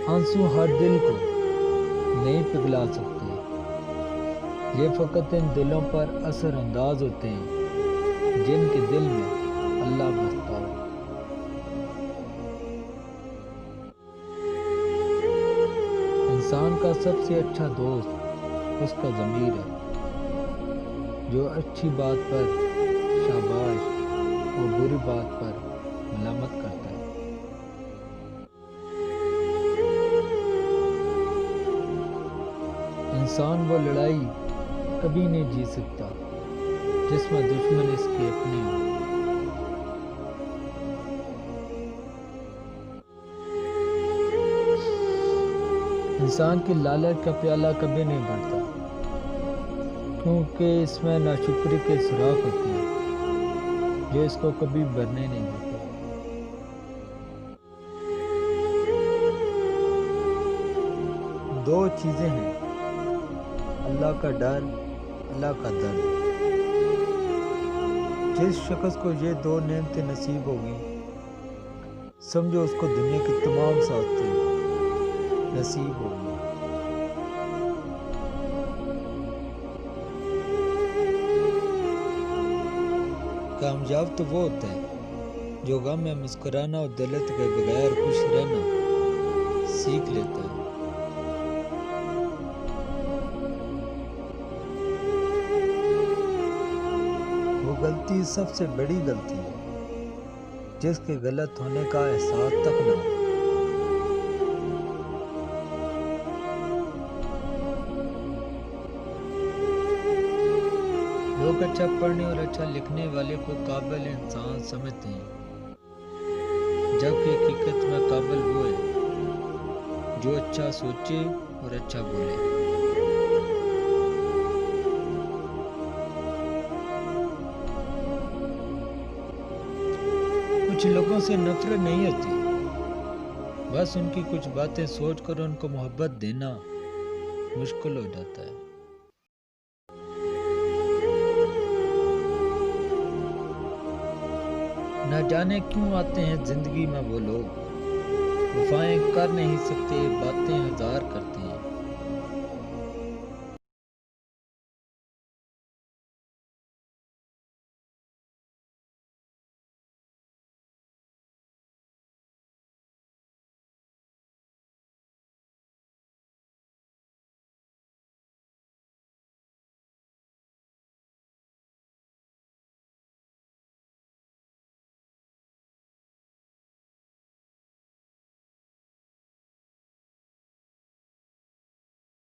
آنسو ہر دل کو نہیں پگھلا سکتے، یہ فقط ان دلوں پر اثر انداز ہوتے ہیں جن کے دل میں اللہ بستا ہو۔ انسان کا سب سے اچھا دوست اس کا ضمیر ہے، جو اچھی بات پر شاباش اور بری بات پر ملامت کرتا ہے۔ انسان وہ لڑائی کبھی نہیں جیت سکتا جس میں دشمن اس کے اپنے ہوں۔ انسان کی لالچ کا پیالہ کبھی نہیں بھرتا، کیونکہ اس میں ناشکری کے سوراخ ہوتے ہیں جو اس کو کبھی بھرنے نہیں دیتے۔ دو چیزیں ہیں، اللہ کا ڈر، اللہ کا درد۔ جس شخص کو یہ دو نعمتیں نصیب ہوگی، سمجھو اس کو دنیا کی تمام سعادتیں نصیب ہوگی۔ کامیاب تو وہ ہوتا ہے جو غم میں مسکرانا اور دولت کے بغیر خوش رہنا سیکھ لیتا ہے۔ وہ غلطی سب سے بڑی غلطی ہے جس کے غلط ہونے کا احساس تک نہ ہو۔ لوگ اچھا پڑھنے اور اچھا لکھنے والے کو قابل انسان سمجھتے ہیں، جبکہ حقیقت میں قابل وہ ہے جو اچھا سوچے اور اچھا بولے۔ کچھ لوگوں سے نفرت نہیں ہوتی، بس ان کی کچھ باتیں سوچ کر ان کو محبت دینا مشکل ہو جاتا ہے۔ نہ جانے کیوں آتے ہیں زندگی میں وہ لوگ، وفائیں کر نہیں سکتے، باتیں ہزار کرتے ہیں۔